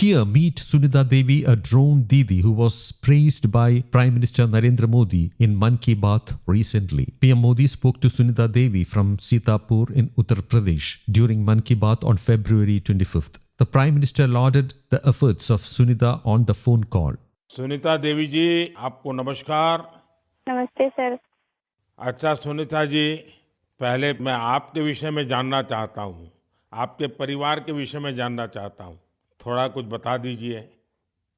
Here, meet Sunita Devi, a drone Didi who was praised by Prime Minister Narendra Modi in Mann Ki Baat recently. PM Modi spoke to Sunita Devi from Sitapur in Uttar Pradesh during Mann Ki Baat on February 25th. The Prime Minister lauded the efforts of Sunita on the phone call. Sunita Devi जी, आपको नमस्कार। नमस्ते sir. अच्छा सुनीता जी, पहले मैं आपके विषय में जानना चाहता हूँ, आपके परिवार के विषय में जानना चाहता हूँ, थोड़ा कुछ बता दीजिए।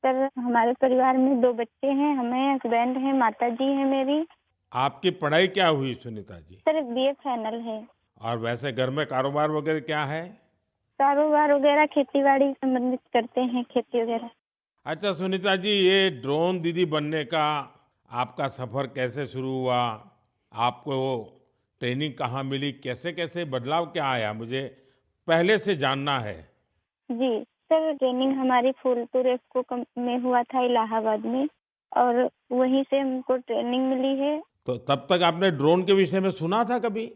सर हमारे परिवार में 2 बच्चे हैं, हमें हस्बैंड हैं, माता जी हैं मेरी। आपकी पढ़ाई क्या हुई Sunita ji? Sir BA final है। और वैसे घर में कारोबार वगैरह क्या है? कारोबार वगैरह खेतीबाड़ी संबंधित करते हैं, खेती वगैरह। अच्छा सुनीता जी, ये ड्रोन दीदी बनने का आपका सफर कैसे शुरू हुआ? आपको ट्रेनिंग कहाँ मिली? कैसे कैसे बदलाव क्या आया? मुझे पहले से जानना है। जी सर, ट्रेनिंग हमारी फूलपुर एफको में हुआ था इलाहाबाद में, और वहीं से हमको ट्रेनिंग मिली है। तो तब तक आपने ड्रोन के विषय में सुना था कभी?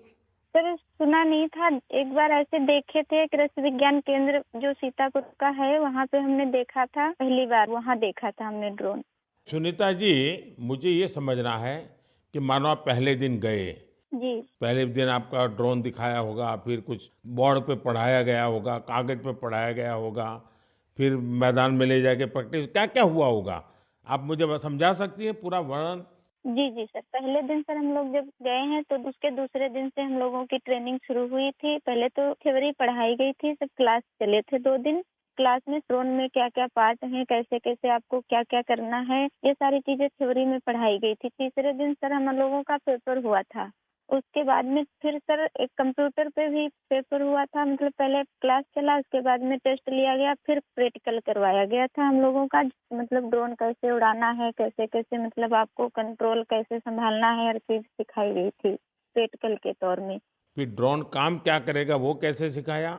सर सुना नहीं था, एक बार ऐसे देखे थे, कृषि विज्ञान केंद्र जो सीतापुर का है वहाँ पे हमने देखा था, पहली बार वहाँ देखा था हमने ड्रोन। सुनीता जी, मुझे ये समझना है कि मानो आप पहले दिन गए, जी पहले दिन आपका ड्रोन दिखाया होगा, फिर कुछ बोर्ड पे पढ़ाया गया होगा, कागज पे पढ़ाया गया होगा, फिर मैदान में ले जाके प्रैक्टिस, क्या क्या हुआ होगा? आप मुझे बस समझा सकती हैं पूरा वर्णन? जी सर, पहले दिन सर हम लोग जब गए हैं तो उसके दूसरे दिन से हम लोगों की ट्रेनिंग शुरू हुई थी। पहले तो थ्योरी पढ़ाई गई थी, सब क्लास चले थे 2 दिन। क्लास में ड्रोन में क्या क्या पार्ट हैं, कैसे कैसे आपको क्या क्या करना है, ये सारी चीजें थ्योरी में पढ़ाई गई थी। तीसरे दिन सर हम लोगों का पेपर हुआ था। उसके बाद में फिर सर एक कंप्यूटर पे भी पेपर हुआ था, मतलब पहले क्लास चला, उसके बाद में टेस्ट लिया गया, फिर प्रैक्टिकल करवाया गया था हम लोगों का। मतलब ड्रोन कैसे उड़ाना है, कैसे कैसे मतलब आपको कंट्रोल कैसे संभालना है, हर चीज सिखाई गई थी प्रैक्टिकल के तौर में। फिर ड्रोन काम क्या करेगा वो कैसे सिखाया?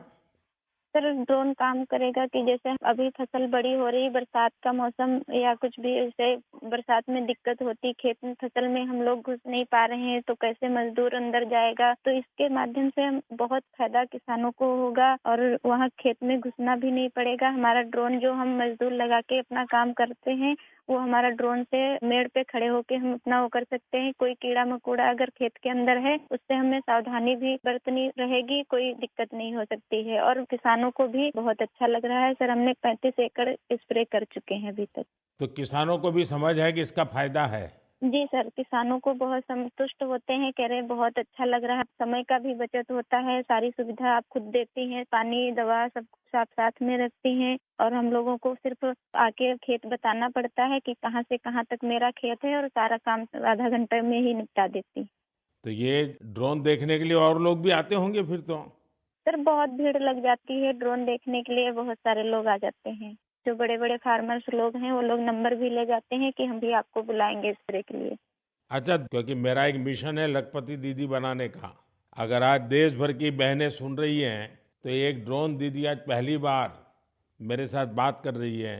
सर ड्रोन काम करेगा कि जैसे अभी फसल बड़ी हो रही, बरसात का मौसम या कुछ भी ऐसे बरसात में दिक्कत होती, खेत में फसल में हम लोग घुस नहीं पा रहे हैं तो कैसे मजदूर अंदर जाएगा, तो इसके माध्यम से हम बहुत फायदा किसानों को होगा और वहाँ खेत में घुसना भी नहीं पड़ेगा। हमारा ड्रोन जो हम मजदूर लगा के अपना काम करते हैं, वो हमारा ड्रोन से मेड़ पे खड़े होके हम अपना वो कर सकते हैं। कोई कीड़ा मकोड़ा अगर खेत के अंदर है, उससे हमें सावधानी भी बरतनी रहेगी, कोई दिक्कत नहीं हो सकती है। और किसानों को भी बहुत अच्छा लग रहा है सर, हमने 35 एकड़ स्प्रे कर चुके हैं अभी तक। तो किसानों को भी समझ है कि इसका फायदा है? जी सर, किसानों को बहुत संतुष्ट होते हैं, कह रहे बहुत अच्छा लग रहा है, समय का भी बचत होता है, सारी सुविधा आप खुद देती हैं, पानी दवा सब कुछ आप साथ में रखती हैं, और हम लोगों को सिर्फ आके खेत बताना पड़ता है कि कहाँ से कहाँ तक मेरा खेत है, और सारा काम आधा घंटे में ही निपटा देती। तो ये ड्रोन देखने के लिए और लोग भी आते होंगे फिर तो? सर बहुत भीड़ लग जाती है, ड्रोन देखने के लिए बहुत सारे लोग आ जाते हैं। जो बड़े बड़े फार्मर्स लोग हैं वो लोग नंबर भी ले जाते हैं कि हम भी आपको बुलाएंगे स्प्रे के लिए। अच्छा, क्योंकि मेरा एक मिशन है लखपति दीदी बनाने का। अगर आज देश भर की बहनें सुन रही हैं, तो एक ड्रोन दीदी आज पहली बार मेरे साथ बात कर रही है,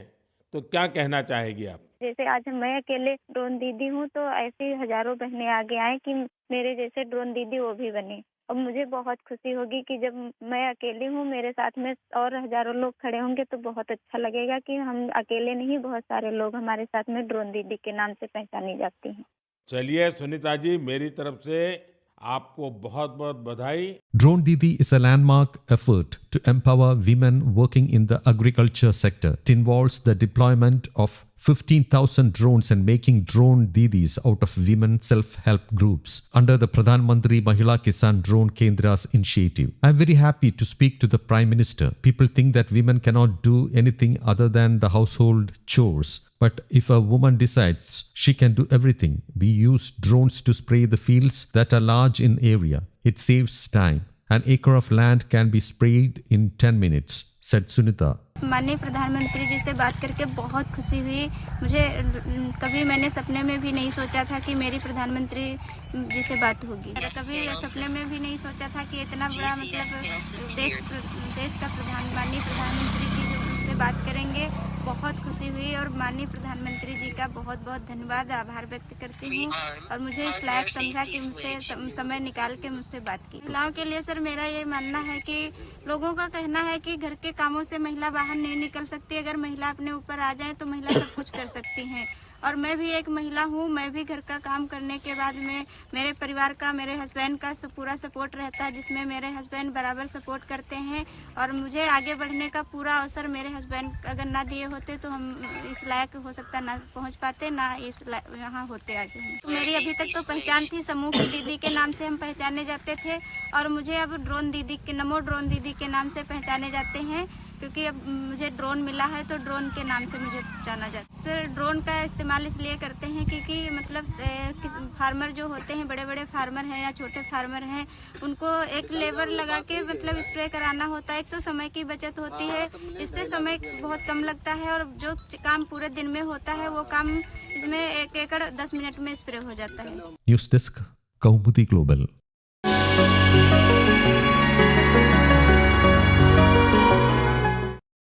तो क्या कहना चाहेगी आप? जैसे आज मैं अकेले ड्रोन दीदी हूँ, तो ऐसी हजारों बहनें आगे आए कि मेरे जैसे ड्रोन दीदी वो भी बने। और मुझे बहुत खुशी होगी कि जब मैं अकेली हूँ, मेरे साथ में और हजारों लोग खड़े होंगे, तो बहुत अच्छा लगेगा कि हम अकेले नहीं, बहुत सारे लोग हमारे साथ में ड्रोन दीदी के नाम से पहचानी जाती हैं। चलिए सुनीता जी, मेरी तरफ से आपको बहुत बहुत बधाई। Drone Didi is a landmark effort to empower women working in the agriculture sector. It involves the deployment of 15,000 drones and making drone Didis out of women self-help groups under the Pradhan Mantri Mahila Kisan Drone Kendra's initiative. I am very happy to speak to the Prime Minister. People think that women cannot do anything other than the household chores. But if a woman decides she can do everything, we use drones to spray the fields that are large in area. It saves time. An acre of land can be sprayed in 10 minutes, said Sunita. माननीय प्रधानमंत्री जी से बात करके बहुत खुशी हुई। मुझे कभी मैंने सपने में भी नहीं सोचा था कि मेरी प्रधानमंत्री जी से बात होगी। कभी सपने में भी नहीं सोचा था कि इतना बड़ा मतलब देश का माननीय प्रधानमंत्री जी जो मुझसे बात करेंगे। बहुत खुशी हुई और माननीय प्रधानमंत्री जी का बहुत बहुत धन्यवाद, आभार व्यक्त करती हूँ, और मुझे इस लायक समझा कि मुझसे समय निकाल के मुझसे बात की। महिलाओं के लिए सर मेरा ये मानना है कि लोगों का कहना है कि घर के कामों से महिला बाहर नहीं निकल सकती, अगर महिला अपने ऊपर आ जाए तो महिला सब कुछ कर सकती हैं। और मैं भी एक महिला हूँ, मैं भी घर का काम करने के बाद में मेरे परिवार का, मेरे हस्बैंड का पूरा सपोर्ट रहता है, जिसमें मेरे हस्बैंड बराबर सपोर्ट करते हैं। और मुझे आगे बढ़ने का पूरा अवसर मेरे हस्बैंड अगर ना दिए होते तो हम इस लायक हो सकता ना पहुँच पाते, ना इस यहाँ होते आज हम। तो मेरी अभी तक तो पहचान थी समूह की दीदी के नाम से हम पहचाने जाते थे, और मुझे अब ड्रोन दीदी के, नमो ड्रोन दीदी के नाम से पहचाने जाते हैं, क्योंकि अब मुझे ड्रोन मिला है तो ड्रोन के नाम से मुझे जाना जाता है। सर, ड्रोन का इस्तेमाल इसलिए करते हैं क्योंकि मतलब फार्मर जो होते हैं, बड़े बड़े फार्मर हैं या छोटे फार्मर हैं, उनको एक लेबर लगा के मतलब स्प्रे कराना होता है। एक तो समय की बचत होती है, इससे समय बहुत कम लगता है, और जो काम पूरे दिन में होता है वो काम इसमें 1 एकड़ 10 मिनट में स्प्रे हो जाता है। News desk Kaumudi global.